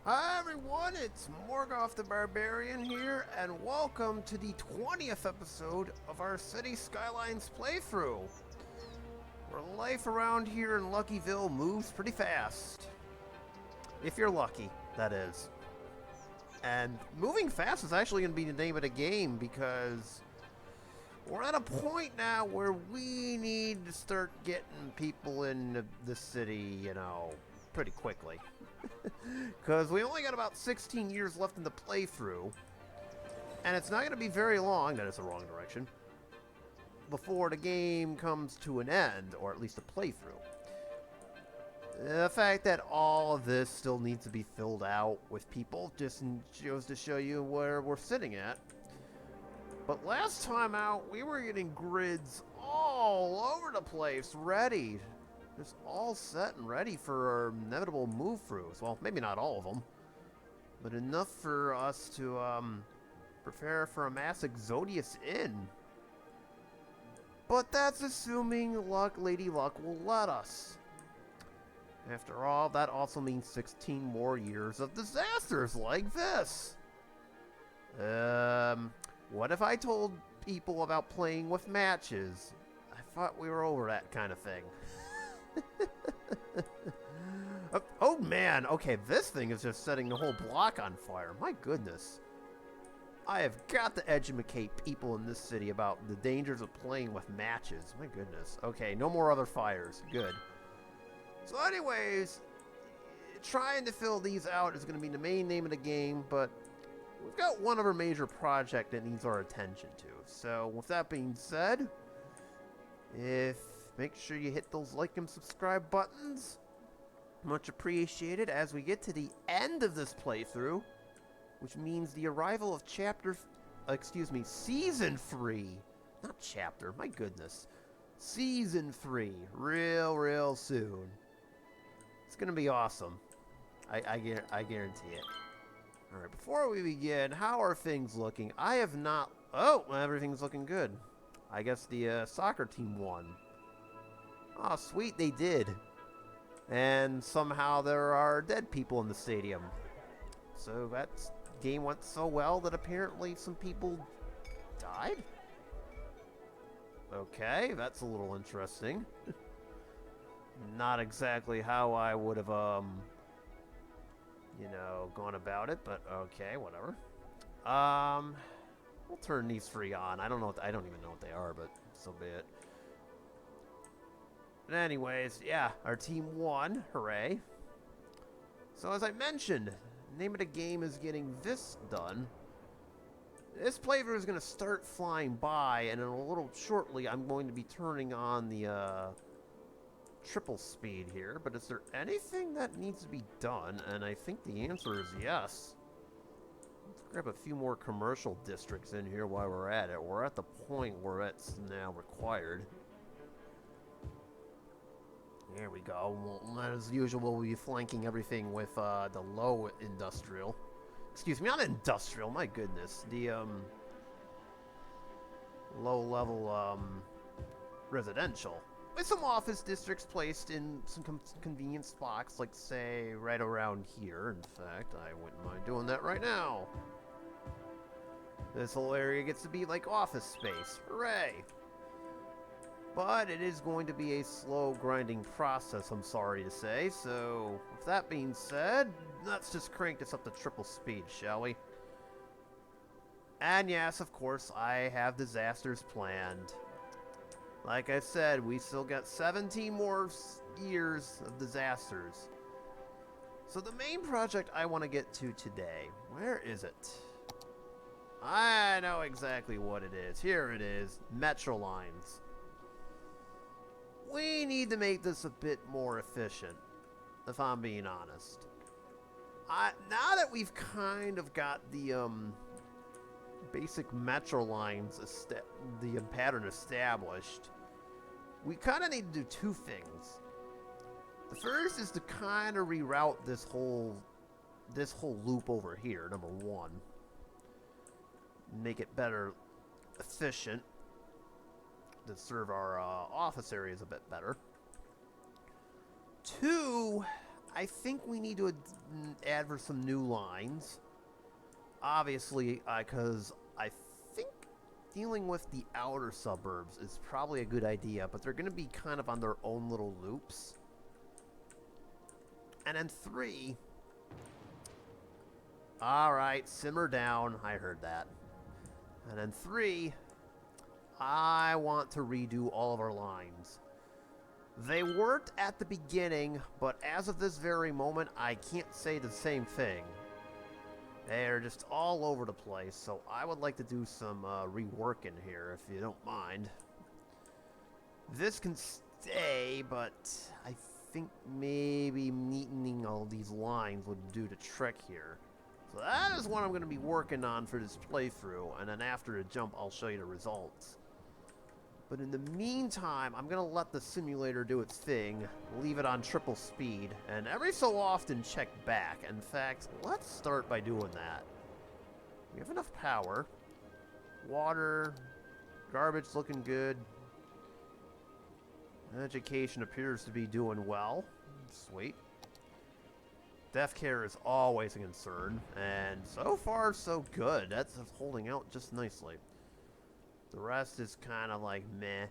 Hi everyone, it's Morgoth the Barbarian here, and welcome to the 20th episode of our City Skylines playthrough, where life around here in Luckyville moves pretty fast. If you're lucky, that is. And moving fast is actually going to be the name of the game, because we're at a point now where we need to start getting people in the city, pretty quickly. Because we only got about 16 years left in the playthrough, and it's not going to be very long, that is the wrong direction, before the game comes to an end, or at least a playthrough. The fact that all of this still needs to be filled out with people just goes to show you where we're sitting at. But last time out, we were getting grids all over the place ready. Just all set and ready for our inevitable move-throughs. Well, maybe not all of them, but enough for us to prepare for a mass Exodius Inn. But that's assuming Lady Luck will let us. After all, that also means 16 more years of disasters like this. What if I told people about playing with matches? I thought we were over that kind of thing. Oh man, okay, this thing is just setting the whole block on fire. My goodness. I have got to educate people in this city about the dangers of playing with matches. My goodness. Okay, no more other fires. Good. So anyways, trying to fill these out is going to be the main name of the game, but we've got one other major project that needs our attention to. So with that being said, make sure you hit those like and subscribe buttons. Much appreciated as we get to the end of this playthrough, which means the arrival of Season 3. Not chapter, my goodness. Season 3, real soon. It's gonna be awesome. I guarantee it. Alright, before we begin, how are things looking? I have not... Oh, everything's looking good. I guess the soccer team won. Oh, sweet, they did. And somehow there are dead people in the stadium. So that game went so well that apparently some people died? Okay, that's a little interesting. Not exactly how I would have, gone about it, but okay, whatever. We'll turn these three on. I don't even know what they are, but so be it. But anyways, yeah, our team won. Hooray. So as I mentioned, the name of the game is getting this done. This playthrough is going to start flying by, and in a little shortly, I'm going to be turning on the triple speed here. But is there anything that needs to be done? And I think the answer is yes. Let's grab a few more commercial districts in here while we're at it. We're at the point where it's now required. There we go. Well, as usual, we'll be flanking everything with the low industrial. Excuse me, not industrial, my goodness. The low-level residential. With some office districts placed in some convenient spots, like, say, right around here. In fact, I wouldn't mind doing that right now. This whole area gets to be like office space. Hooray! But it is going to be a slow, grinding process, I'm sorry to say. So, with that being said, let's just crank this up to triple speed, shall we? And yes, of course, I have disasters planned. Like I said, we still got 17 more years of disasters. So the main project I want to get to today, where is it? I know exactly what it is. Here it is, Metro Lines. We need to make this a bit more efficient, if I'm being honest. Now that we've kind of got the basic Metro Lines, the pattern established, we kind of need to do two things. The first is to kind of reroute this whole loop over here, number one. Make it better efficient to serve our office areas a bit better. Two, I think we need to add for some new lines. Obviously, because I think dealing with the outer suburbs is probably a good idea, but they're going to be kind of on their own little loops. And then 3... Alright, simmer down. I heard that. And then 3... I want to redo all of our lines. They worked at the beginning, but as of this very moment, I can't say the same thing. They're just all over the place, so I would like to do some reworking here, if you don't mind. This can stay, but I think maybe neatening all these lines would do the trick here. So that is what I'm going to be working on for this playthrough, and then after the jump, I'll show you the results. But in the meantime, I'm going to let the simulator do its thing, leave it on triple speed, and every so often check back. In fact, let's start by doing that. We have enough power. Water, garbage looking good. Education appears to be doing well. Sweet. Death care is always a concern, and so far so good. That's holding out just nicely. The rest is kind of like meh.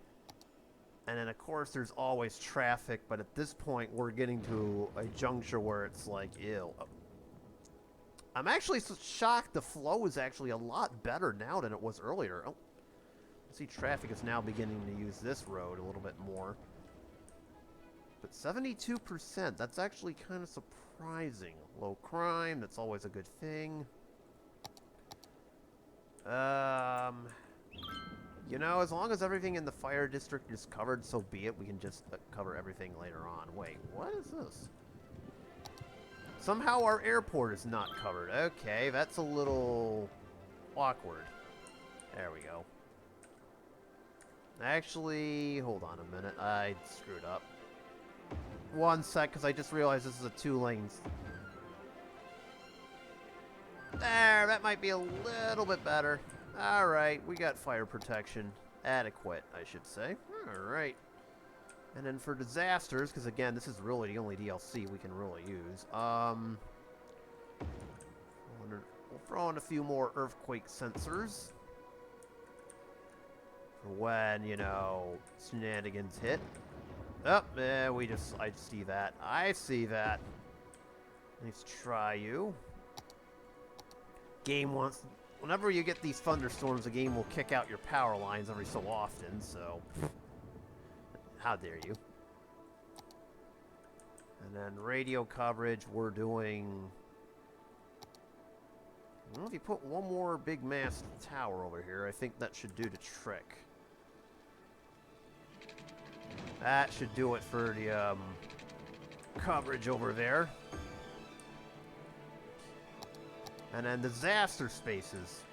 And then, of course, there's always traffic, but at this point, we're getting to a juncture where it's like, ew. I'm actually so shocked the flow is actually a lot better now than it was earlier. Oh, I see traffic is now beginning to use this road a little bit more. But 72%, that's actually kind of surprising. Low crime, that's always a good thing. You know, as long as everything in the fire district is covered, so be it. We can just cover everything later on. Wait, what is this? Somehow our airport is not covered. Okay, that's a little awkward. There we go. Actually, hold on a minute. I screwed up. One sec, because I just realized this is a 2 lanes. There, that might be a little bit better. Alright, we got fire protection. Adequate, I should say. Alright. And then for disasters, because again, this is really the only DLC we can really use. We'll throw in a few more earthquake sensors. For when, you know, shenanigans hit. Oh, yeah, I see that. I see that. Let's try you. Game wants... Whenever you get these thunderstorms, the game will kick out your power lines every so often, so... How dare you. And then radio coverage, we're doing... Well, if you put one more big mast tower over here, I think that should do the trick. That should do it for the coverage over there. And then disaster spaces.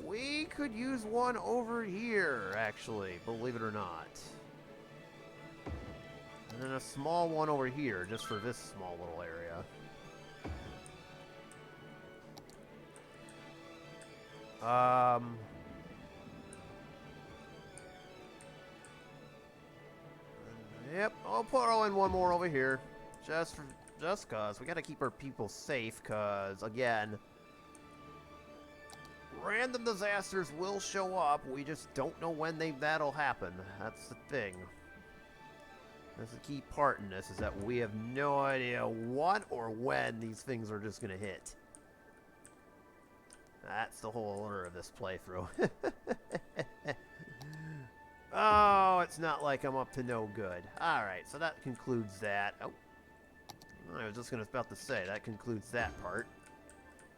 We could use one over here, actually, believe it or not. And then a small one over here, just for this small little area. Yep, I'll throw in one more over here. Just cause. We gotta keep our people safe, cause, again, random disasters will show up. We just don't know when that'll happen. That's the thing. That's the key part in this, is that we have no idea what or when these things are just gonna hit. That's the whole order of this playthrough. Oh, it's not like I'm up to no good. Alright, so that concludes that. Oh, I was just about to say, that concludes that part.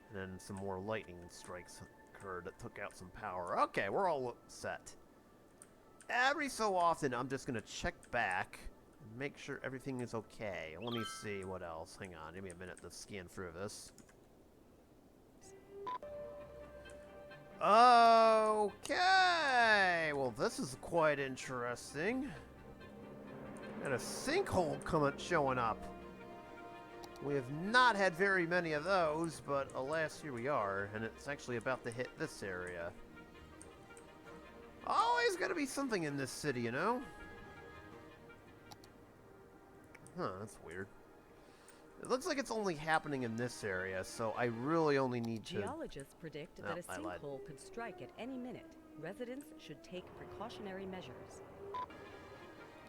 And then some more lightning strikes occurred that took out some power. Okay, we're all set. Every so often, I'm just going to check back and make sure everything is okay. Let me see what else. Hang on, give me a minute to scan through this. Okay, well this is quite interesting. Got a sinkhole showing up. We have not had very many of those, but alas, here we are, and it's actually about to hit this area. Always gotta be something in this city, you know? Huh, that's weird. It looks like it's only happening in this area, so I really only need to... Geologists predict that a sinkhole could strike at any minute. Residents should take precautionary measures.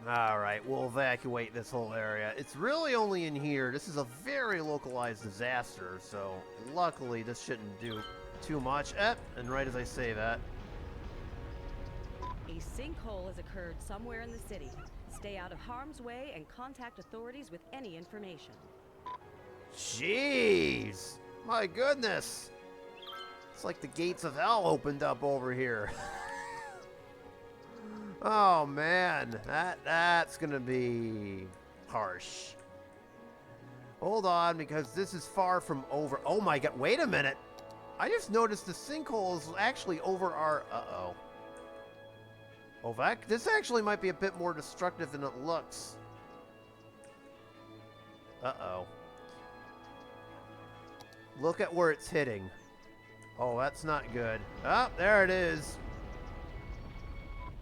Alright, we'll evacuate this whole area. It's really only in here. This is a very localized disaster, so luckily this shouldn't do too much. And right as I say that... A sinkhole has occurred somewhere in the city. Stay out of harm's way and contact authorities with any information. Jeez! My goodness! It's like the gates of hell opened up over here. Oh man, that's gonna be harsh. Hold on, because this is far from over. Oh my god, wait a minute! I just noticed the sinkhole is actually over our... Uh-oh. Oh, this actually might be a bit more destructive than it looks. Uh-oh. Look at where it's hitting. Oh, that's not good. Oh, there it is.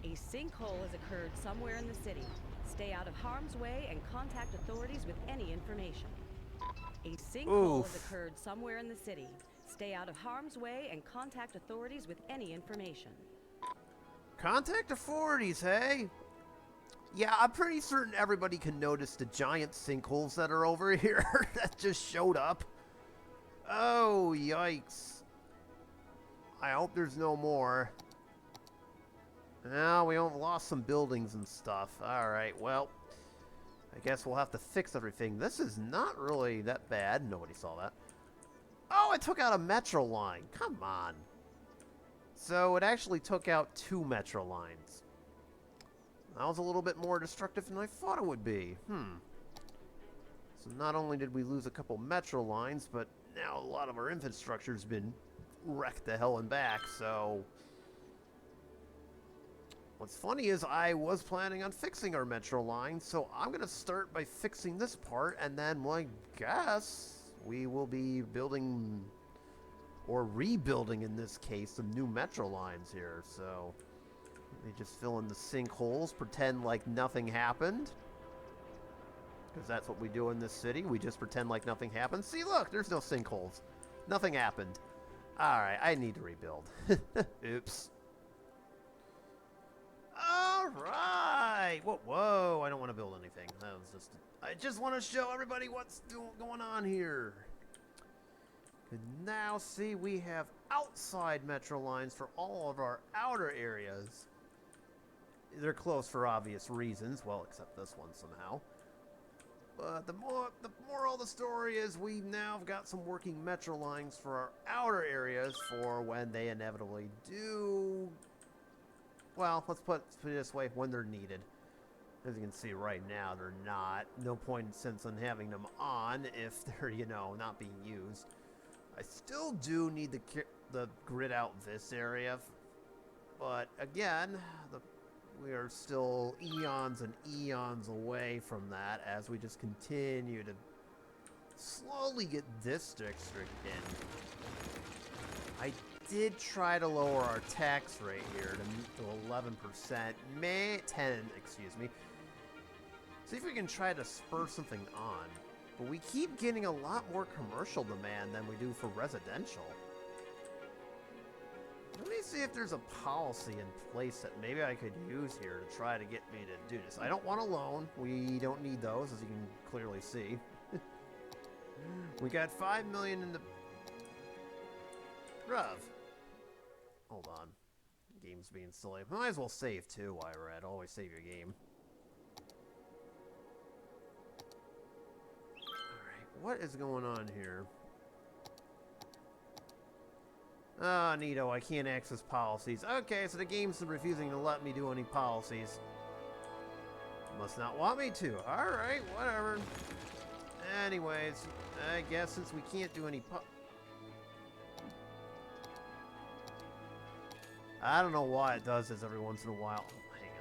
A sinkhole has occurred somewhere in the city. Stay out of harm's way and contact authorities with any information. A sinkhole has occurred somewhere in the city. Stay out of harm's way and contact authorities with any information. Contact authorities, hey? Yeah, I'm pretty certain everybody can notice the giant sinkholes that are over here that just showed up. Oh, yikes. I hope there's no more. Now, we lost some buildings and stuff. Alright, well, I guess we'll have to fix everything. This is not really that bad. Nobody saw that. Oh, it took out a metro line. Come on. So it actually took out 2 metro lines. That was a little bit more destructive than I thought it would be. So not only did we lose a couple metro lines, but now a lot of our infrastructure's been wrecked to hell and back, so... What's funny is I was planning on fixing our metro line, so I'm going to start by fixing this part, and then, well, I guess we will be building, or rebuilding in this case, some new metro lines here. So they just fill in the sinkholes, pretend like nothing happened, because that's what we do in this city. We just pretend like nothing happened. See, look, there's no sinkholes. Nothing happened. Alright, I need to rebuild. Oops. Alright! Whoa, I don't want to build anything. That was just... I just want to show everybody what's going on here. And now, see, we have outside metro lines for all of our outer areas. They're closed for obvious reasons. Well, except this one somehow. But the moral of the story is we now have got some working metro lines for our outer areas for when they inevitably do... Well, let's put it this way, when they're needed. As you can see right now, they're not. No point in sense in having them on if they're, you know, not being used. I still do need the grid out this area. But again, we are still eons and eons away from that as we just continue to slowly get this district in. I did try to lower our tax rate here to 11%, 10, excuse me. See if we can try to spur something on. But we keep getting a lot more commercial demand than we do for residential. Let me see if there's a policy in place that maybe I could use here to try to get me to do this. I don't want a loan. We don't need those, as you can clearly see. We got 5 million in the... Bruv. Hold on. Game's being silly. Might as well save too while we're at it. Always save your game. Alright, what is going on here? Ah, Nito, I can't access policies. Okay, so the game's refusing to let me do any policies. Must not want me to. Alright, whatever. Anyways, I guess since we can't do any I don't know why it does this every once in a while. Hang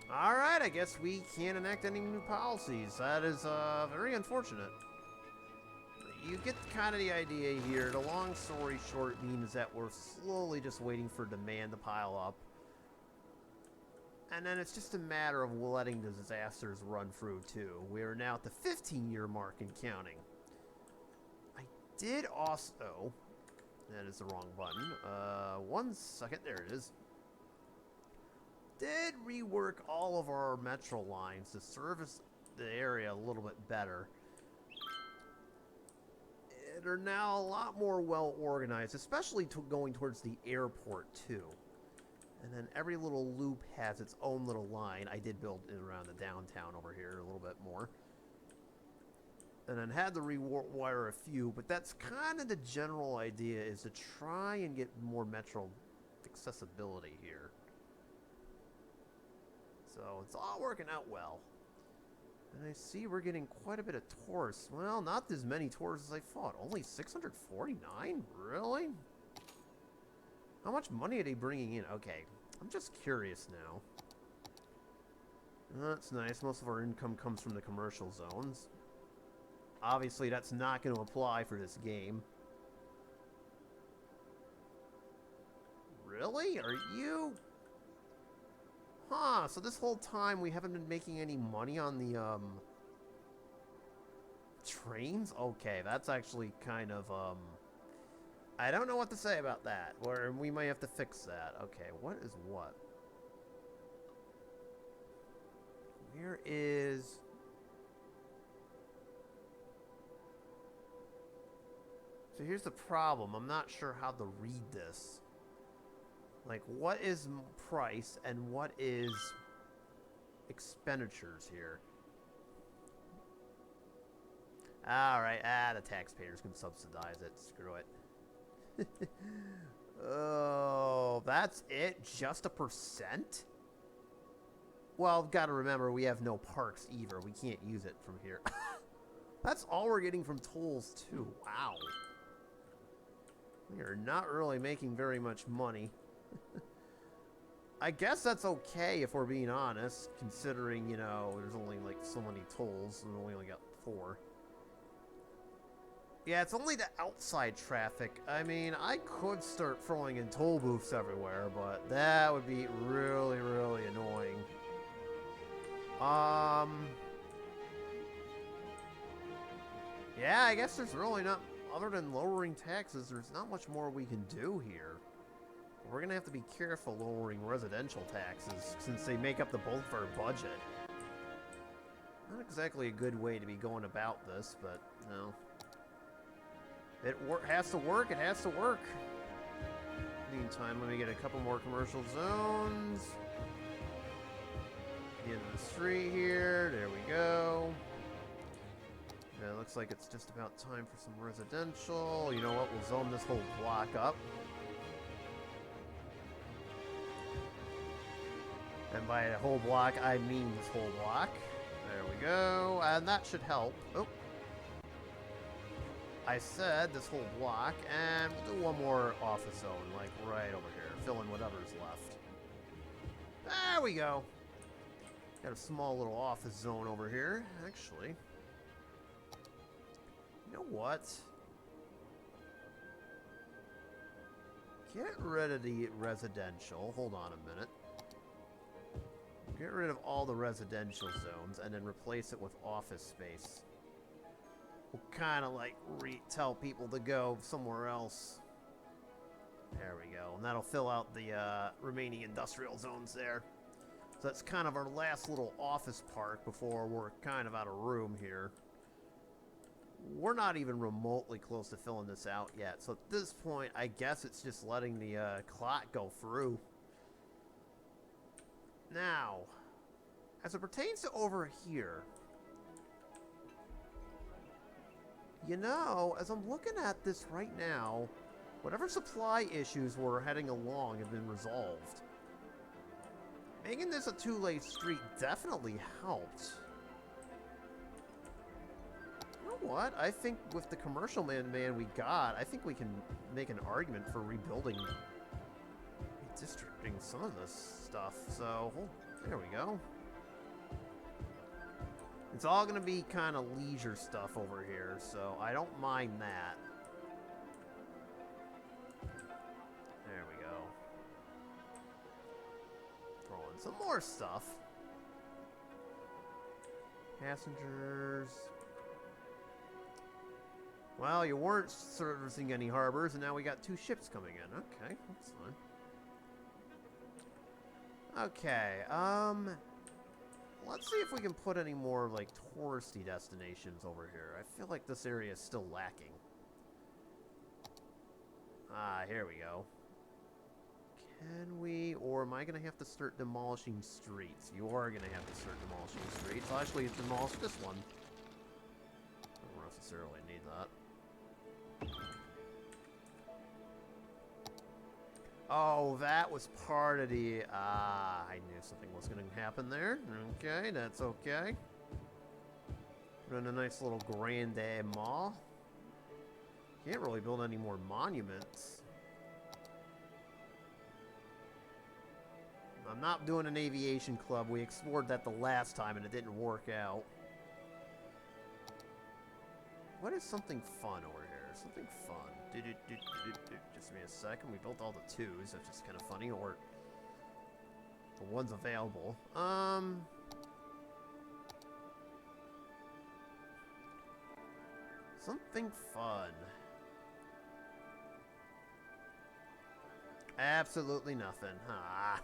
on. Alright, I guess we can't enact any new policies. That is very unfortunate. You get kind of the idea here. The long story short means that we're slowly just waiting for demand to pile up. And then it's just a matter of letting the disasters run through, too. We are now at the 15-year mark and counting. I did also... That is the wrong button. 1 second. There it is. Did rework all of our metro lines to service the area a little bit better. They're now a lot more well organized, especially going towards the airport, too. And then every little loop has its own little line. I did build it around the downtown over here a little bit more. And then had to rewire a few, but that's kind of the general idea, is to try and get more metro accessibility here. So it's all working out well. And I see we're getting quite a bit of tourists. Well, not as many tourists as I thought. Only 649? Really? How much money are they bringing in? Okay, I'm just curious now. That's nice. Most of our income comes from the commercial zones. Obviously, that's not going to apply for this game. Really? Are you... Huh, so this whole time we haven't been making any money on the, trains? Okay, that's actually kind of, I don't know what to say about that. Or we might have to fix that. Okay, what is what? Where is... So here's the problem. I'm not sure how to read this. Like, what is price and what is expenditures here? Alright, the taxpayers can subsidize it. Screw it. Oh, that's it? Just a %? Well, gotta remember, we have no parks either. We can't use it from here. That's all we're getting from tolls, too. Wow. We are not really making very much money. I guess that's okay if we're being honest, considering, you know, there's only like so many tolls and we only got 4. Yeah, it's only the outside traffic. I mean, I could start throwing in toll booths everywhere, but that would be really, really annoying. Yeah, I guess there's really not, other than lowering taxes, there's not much more we can do here. We're gonna have to be careful lowering residential taxes, since they make up the bulk of our budget. Not exactly a good way to be going about this, but, no. It has to work, it has to work. Meantime, let me get a couple more commercial zones. The end of the street here, there we go. Yeah, it looks like it's just about time for some residential. You know what, we'll zone this whole block up. And by a whole block, I mean this whole block. There we go, and that should help. Oh. I said this whole block, and we'll do one more office zone, like right over here. Fill in whatever's left. There we go. Got a small little office zone over here, actually. You know what? Get rid of the residential. Hold on a minute. Get rid of all the residential zones and then replace it with office space. We'll kind of like tell people to go somewhere else. There we go. And that'll fill out the remaining industrial zones there. So that's kind of our last little office park before we're kind of out of room here. We're not even remotely close to filling this out yet. So at this point, I guess it's just letting the clock go through. Now, as it pertains to over here, you know, as I'm looking at this right now, whatever supply issues were heading along have been resolved. Making this a 2-lane street definitely helped. You know what? I think with the commercial man we got, I think we can make an argument for rebuilding, redistricting some of this stuff. So, there we go. It's all going to be kind of leisure stuff over here, so I don't mind that. There we go. Throw in Some more stuff. Passengers. Well, you weren't servicing any harbors, and now we got 2 ships coming in. Okay, that's fine. Okay, let's see if we can put any more, like, touristy destinations over here. I feel like this area is still lacking. Ah, here we go. Can we, or am I going to have to start demolishing streets? You are going to have to start demolishing streets. I'll actually demolish this one. Don't necessarily need that. Oh, that was part of the... Ah, I knew something was going to happen there. Okay, that's okay. Put in a nice little grande mall. Can't really build any more monuments. I'm not doing an aviation club. We explored that the last time and it didn't work out. What is something fun over here? Something fun. Just give me a second. We built all the 2s. That's just kind of funny. Or the ones available. Something fun. Absolutely nothing. Ah.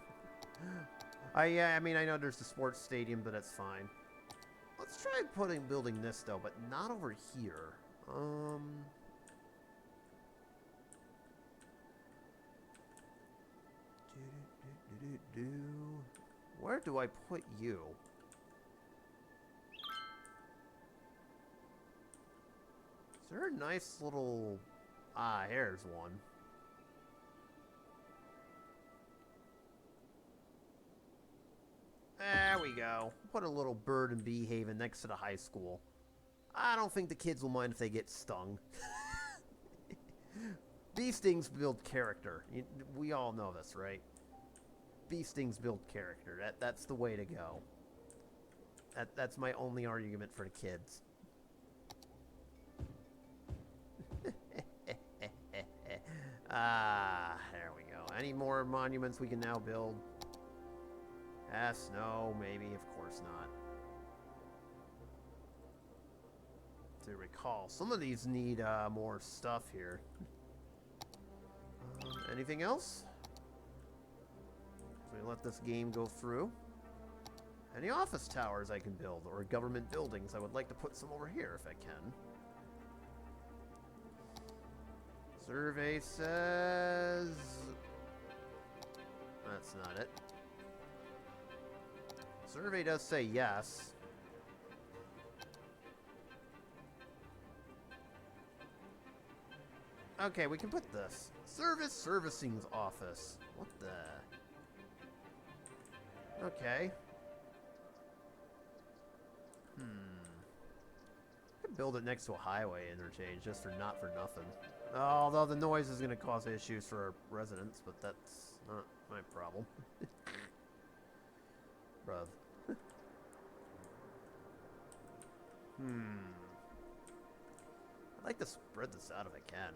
I mean, I know there's the sports stadium, but that's fine. Let's try building this, though, but not over here. Where do I put you? Is there a nice little... Ah, here's one. There we go. Put a little bird and bee haven next to the high school. I don't think the kids will mind if they get stung. Bee stings build character. We all know this, right? Bee stings build character. That's the way to go. That's my only argument for the kids. Ah, there we go. Any more monuments we can now build? Yes, no, maybe, of course not. To recall, some of these need more stuff here. Anything else? So we let this game go through. Any office towers I can build, or government buildings? I would like to put some over here if I can. Survey says... That's not it. Survey does say yes. Okay, we can put this. Servicing's office. What the... Okay. I could build it next to a highway interchange just for not for nothing. Although the noise is going to cause issues for our residents, but that's not my problem. Bruv. I'd like to spread this out if I can.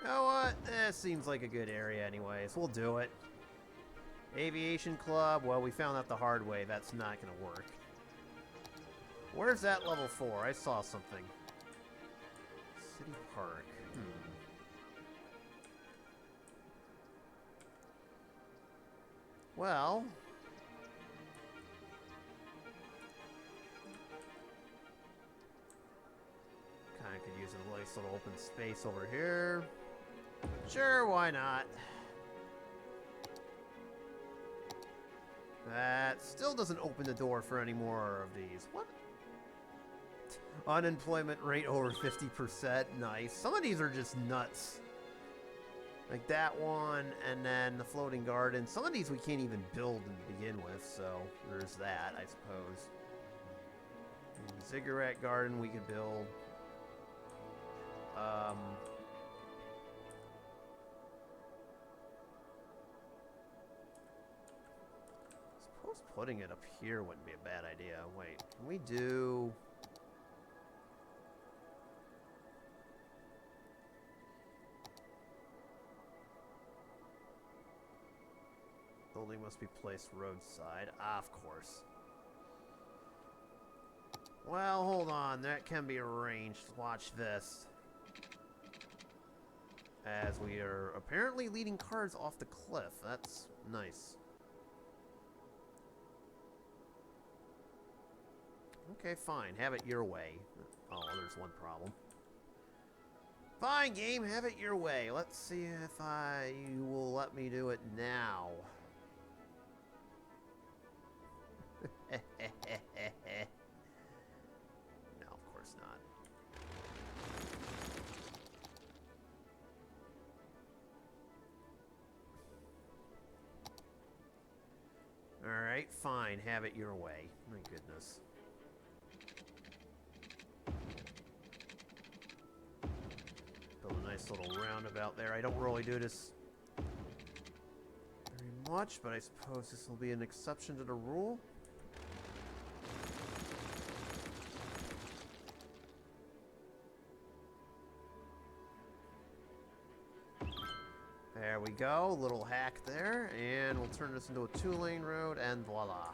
You know what? Seems like a good area anyways. We'll do it. Aviation club. Well, we found out the hard way. That's not going to work. Where's that level 4? I saw something. City Park. Well... I could use a nice little open space over here. Sure, why not? That still doesn't open the door for any more of these. What? Unemployment rate over 50%. Nice. Some of these are just nuts. Like that one, and then the floating garden. Some of these we can't even build to begin with, so there's that, I suppose. And the ziggurat garden we could build. Suppose putting it up here wouldn't be a bad idea. Wait, can we do... Building must be placed roadside. Ah, of course. Well, hold on. That can be arranged. Watch this. As we are apparently leading cars off the cliff. That's nice. Okay, fine. Have it your way. Oh, there's one problem. Fine, game. Have it your way. Let's see if you will let me do it now. No, of course not. Alright, fine. Have it your way. My goodness. Build a nice little roundabout there. I don't really do this very much, but I suppose this will be an exception to the rule. There we go, little hack there, and we'll turn this into a 2-lane road, and voila.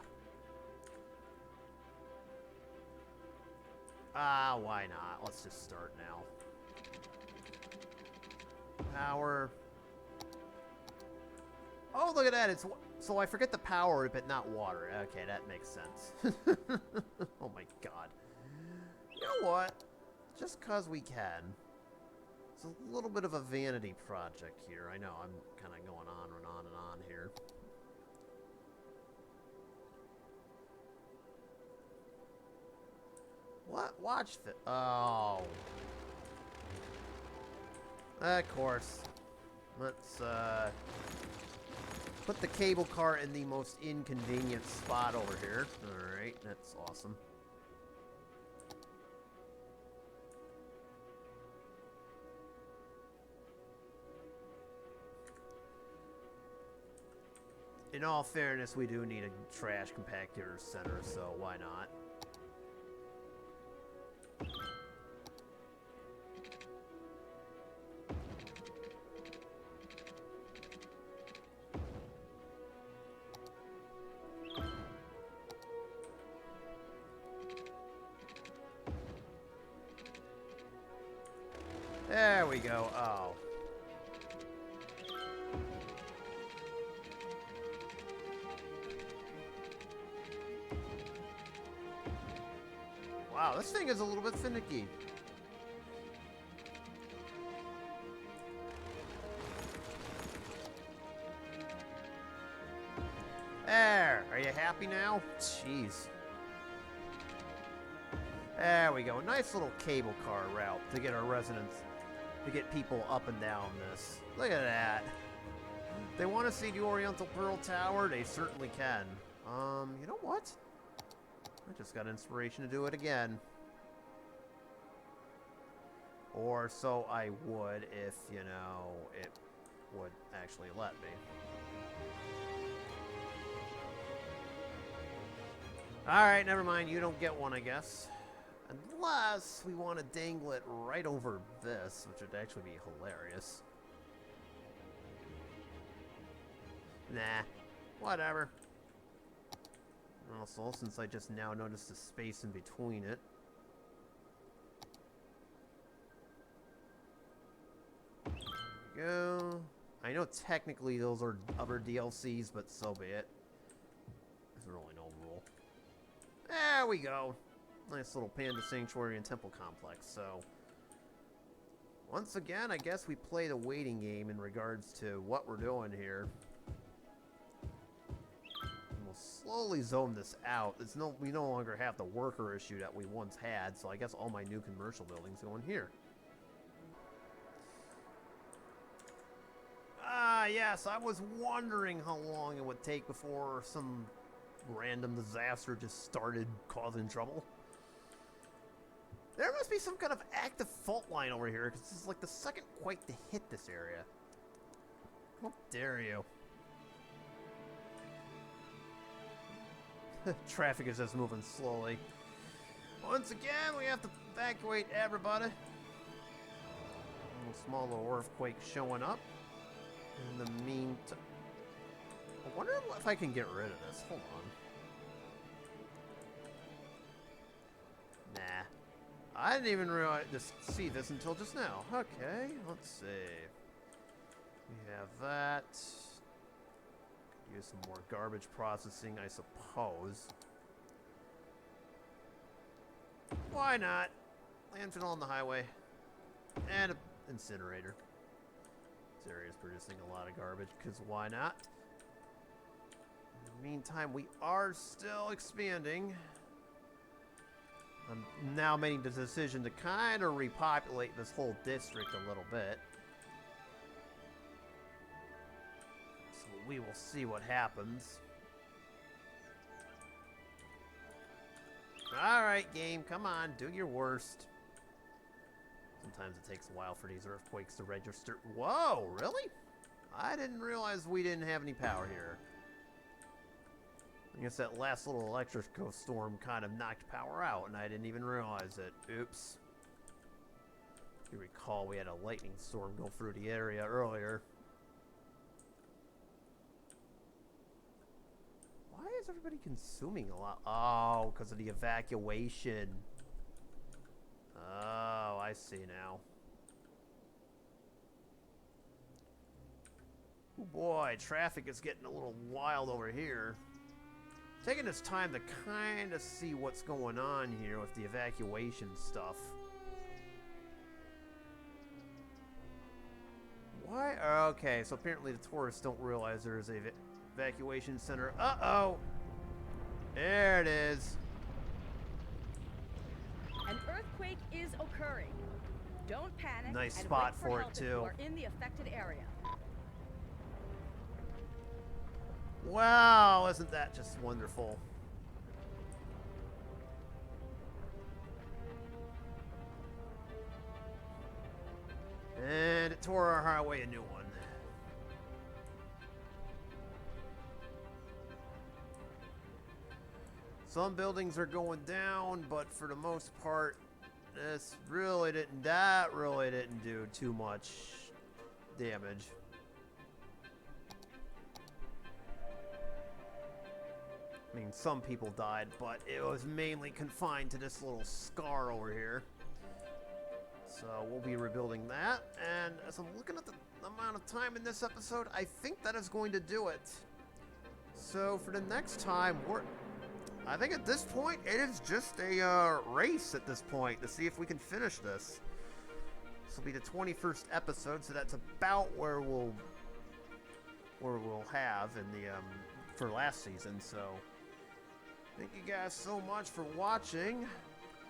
Ah, why not? Let's just start now. Power. Oh, look at that, it's... So I forget the power, but not water. Okay, that makes sense. Oh my god. You know what? Just because we can. It's a little bit of a vanity project here. I know, I'm kind of going on and on and on here. What? Watch the... Oh. Of course. Let's, put the cable car in the most inconvenient spot over here. Alright, that's awesome. In all fairness, we do need a trash compactor center, so why not? There we go. Oh. Wow, this thing is a little bit finicky. There. Are you happy now? Jeez. There we go. Nice little cable car route to get our residents, to get people up and down this. Look at that. They want to see the Oriental Pearl Tower? They certainly can. You know what? I just got inspiration to do it again. Or so I would if, you know, it would actually let me. Alright, never mind. You don't get one, I guess. Unless we want to dangle it right over this, which would actually be hilarious. Nah. Whatever. Also, since I just now noticed the space in between it. There we go. I know technically those are other DLCs, but so be it. There's really no rule. There we go. Nice little panda sanctuary and temple complex. So, once again, I guess we played a waiting game in regards to what we're doing here. Slowly zone this out. We no longer have the worker issue that we once had, so I guess all my new commercial buildings go in here. Ah, yes, I was wondering how long it would take before some random disaster just started causing trouble. There must be some kind of active fault line over here, because this is like the second quake to hit this area. How dare you? Traffic is just moving slowly. Once again, we have to evacuate everybody. A small little earthquake showing up. In the meantime... I wonder if I can get rid of this. Hold on. Nah. I didn't even realize see this until just now. Okay, let's see. We have that. Use some more garbage processing, I suppose. Why not? Landfill on the highway. And an incinerator. This area is producing a lot of garbage, because why not? In the meantime, we are still expanding. I'm now making the decision to kind of repopulate this whole district a little bit. So we will see what happens. Alright, game, come on, do your worst. Sometimes it takes a while for these earthquakes to register. Whoa, really? I didn't realize we didn't have any power here. I guess that last little electrical storm kind of knocked power out, and I didn't even realize it. Oops. If you recall, we had a lightning storm go through the area earlier. Why is everybody consuming a lot? Oh, because of the evacuation. Oh, I see now. Oh boy, traffic is getting a little wild over here. Taking this time to kind of see what's going on here with the evacuation stuff. Why? Okay, so apparently the tourists don't realize there's a evacuation center. Uh-oh! There it is. An earthquake is occurring. Don't panic. Nice and spot wait for it, help too. If you are in the affected area. Wow, isn't that just wonderful? And it tore our highway a new one. Some buildings are going down, but for the most part, that really didn't do too much damage. I mean, some people died, but it was mainly confined to this little scar over here. So we'll be rebuilding that. And as I'm looking at the amount of time in this episode, I think that is going to do it. So for the next time, I think at this point, it is just a race at this point to see if we can finish this. This will be the 21st episode, so that's about where we'll have in the for last season. So thank you guys so much for watching.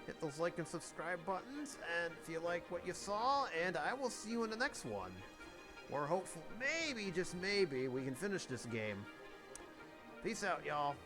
Hit those like and subscribe buttons, and if you like what you saw, and I will see you in the next one. We're hopeful, maybe, just maybe, we can finish this game. Peace out, y'all.